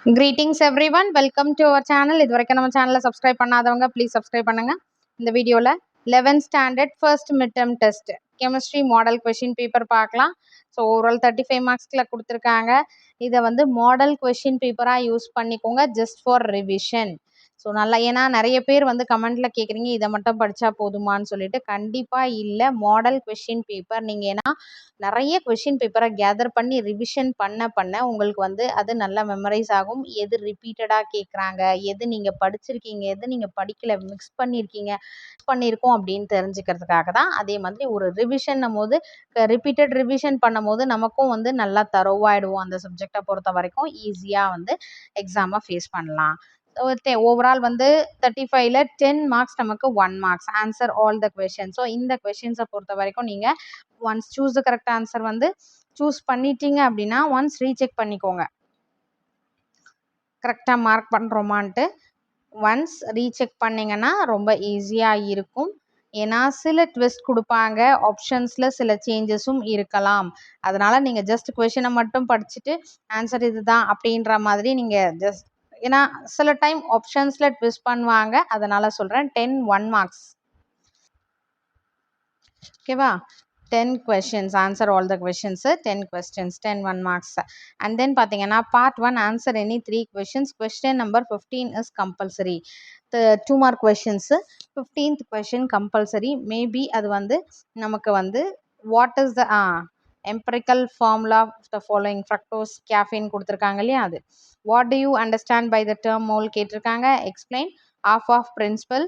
Greetings everyone, welcome to our channel. இதுவரைக்கும் நம்ம சேனலை சப்ஸ்கிரைப் பண்ணாதவங்க ப்ளீஸ் சப்ஸ்கிரைப் பண்ணுங்க. இந்த வீடியோவில் 11th standard first mid term test chemistry model question paper பார்க்கலாம். ஸோ ஓவரால் 35 மார்க்ஸ்ல கொடுத்துருக்காங்க. இதை வந்து மாடல் கொஷின் பேப்பராக யூஸ் பண்ணிக்கோங்க ஜஸ்ட் ஃபார் ரிவிஷன். ஸோ நல்லா, ஏன்னா நிறைய பேர் வந்து கமெண்ட்ல கேட்குறீங்க இதை மட்டும் படித்தா போதுமான்னு சொல்லிட்டு. கண்டிப்பாக இல்லை, மாடல் கொஷின் பேப்பர் நீங்கள் ஏன்னா நிறைய கொஷின் பேப்பரை கேதர் பண்ணி ரிவிஷன் பண்ண உங்களுக்கு வந்து அது நல்லா மெமரைஸ் ஆகும். எது ரிப்பீட்டடாக கேட்குறாங்க, எது நீங்கள் படிச்சிருக்கீங்க, எது நீங்கள் படிக்கல, மிக்ஸ் பண்ணியிருக்கோம் அப்படின்னு தெரிஞ்சுக்கிறதுக்காக தான். அதே மாதிரி ஒரு ரிவிஷன் போது ரிப்பீட்டட் ரிவிஷன் பண்ணும் போது நமக்கும் வந்து நல்லா தரோவாயிடுவோம். அந்த சப்ஜெக்டை பொறுத்த வரைக்கும் ஈஸியாக வந்து எக்ஸாமை ஃபேஸ் பண்ணலாம். ஓவரால் வந்து 35ல 10 மார்க்ஸ் நமக்கு 1 marks answer all the question. So இந்த கொஷின்ஸை பொறுத்த வரைக்கும் நீங்கள் once choose the correct answer வந்து சூஸ் பண்ணிட்டீங்க அப்படின்னா ஒன்ஸ் ரீசெக் பண்ணிக்கோங்க, கரெக்டாக மார்க் பண்ணுறோமான்ட்டு. ஒன்ஸ் ரீசெக் பண்ணிங்கன்னா ரொம்ப ஈஸியாக இருக்கும். ஏன்னா சில ட்விஸ்ட் கொடுப்பாங்க, ஆப்ஷன்ஸில் சில சேஞ்சஸும் இருக்கலாம். அதனால் நீங்கள் ஜஸ்ட் கொஷினை மட்டும் படிச்சுட்டு ஆன்சர் இதுதான் அப்படின்ற மாதிரி நீங்கள் ஜஸ்ட், ஏன்னா சில டைம் ஆப்ஷன்ஸில் ட்விஸ்ட் பண்ணுவாங்க, அதனால் சொல்கிறேன். 10 1 மார்க்ஸ், ஓகேவா? 10 questions, answer all the questions, 10 questions, 10 1 marks. And then பார்த்தீங்கன்னா part 1 answer any 3 questions. Question number 15 is compulsory. The 2 mark questions. 15th question compulsory. Maybe அது வந்து நமக்கு வந்து what is the empirical formula of the following. fructose, caffeine கொடுத்துருக்காங்க இல்லையா, அது what do you understand by the term mole கேட்டிருக்காங்க. explain half of principle.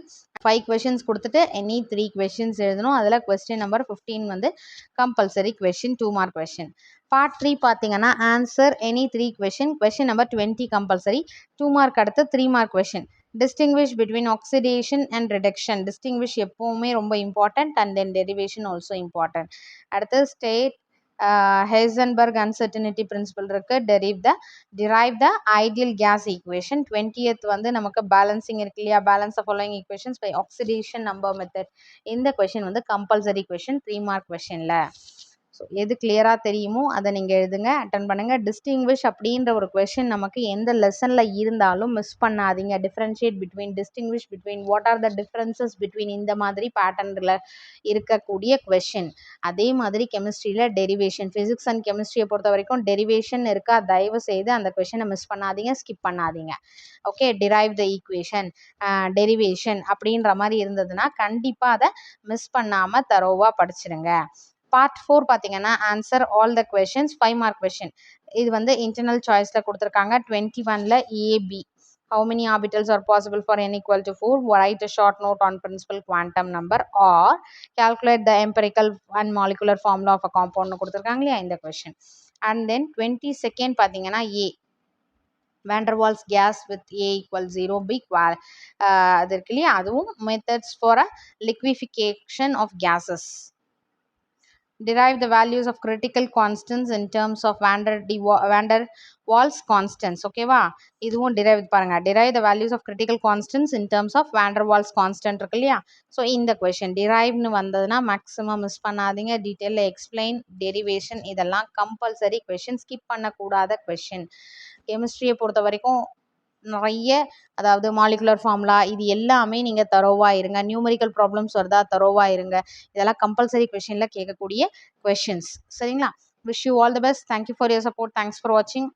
5 questions கொடுத்துட்டு any 3 questions எழுதணும். அதில் question number 15 வந்து compulsory question, 2 mark question. part 3 பார்த்தீங்கன்னா answer any 3 question. question number 20 compulsory, 2 mark அடுத்து 3 mark question. distinguish between oxidation and reduction. distinguish எப்பவுமே ரொம்ப important, and then derivation also important. அடுத்து state Heisenberg uncertainty principle இருக்கு. derive the ideal gas equation. 20th வந்து நமக்கு balancing இருக்கு இல்லையா, balance the following equations by oxidation number method. இந்த question வந்து compulsory question, 3 mark questionல. ஸோ எது கிளியராக தெரியுமோ அதை நீங்கள் எழுதுங்க, அட்டன் பண்ணுங்கள். டிஸ்டிங்விஷ் அப்படின்ற ஒரு கொஷின் நமக்கு எந்த லெசனில் இருந்தாலும் மிஸ் பண்ணாதீங்க. Differentiate between, distinguish between, what are the differences between, இந்த மாதிரி பேட்டர்னில் இருக்கக்கூடிய கொஷின். அதே மாதிரி கெமிஸ்ட்ரியில் டெரிவேஷன், ஃபிசிக்ஸ் அண்ட் கெமிஸ்ட்ரியை பொறுத்த வரைக்கும் டெரிவேஷன் இருக்கா, தயவு செய்து அந்த கொஷினை மிஸ் பண்ணாதீங்க, ஸ்கிப் பண்ணாதீங்க. Okay, drive the equation, derivation அப்படின்ற மாதிரி இருந்ததுன்னா கண்டிப்பாக அதை மிஸ் பண்ணாமல் தரோவாக படிச்சிடுங்க. part 4 பார்த்தீங்கன்னா answer all the questions, 5 mark question. இது வந்து இன்டர்னல் சாய்ஸில் கொடுத்துருக்காங்க. 21ல AB, how many orbitals are possible for n equal to 4, write a short note on principal quantum number or calculate the empirical and molecular formula of a compound கொடுத்துருக்காங்க இல்லையா, இந்த question. And then 22nd பார்த்தீங்கன்னா ஏ, van der Waals gas with A equals 0 B அது இருக்கு இல்லையா, அதுவும் methods for a liquefaction of gases. derive the values of critical constants in terms of van der Waals constants. ஓகேவா, இதுவும் derive பாருங்க. derive the values of critical constants in terms of van der Waals constant இருக்கு இல்லையா. So இந்த question deriveன்னு வந்ததுன்னா maximum miss பண்ணாதீங்க. டீட்டெயிலில் explain, derivation இதெல்லாம் compulsory question, skip பண்ணக்கூடாத question. கெமிஸ்ட்ரியை பொறுத்த வரைக்கும் நிறைய, அதாவது மாலிகுலர் ஃபார்முலா இது எல்லாமே நீங்கள் தரோவாக இருங்க. நியூமரிக்கல் ப்ராப்ளம்ஸ் வருதா, தரோவாக இருங்க. இதெல்லாம் கம்பல்சரி கொஷினில் கேட்கக்கூடிய கொஷின்ஸ். சரிங்களா? Wish you all the best. Thank you for your support. Thanks for வாட்சிங்.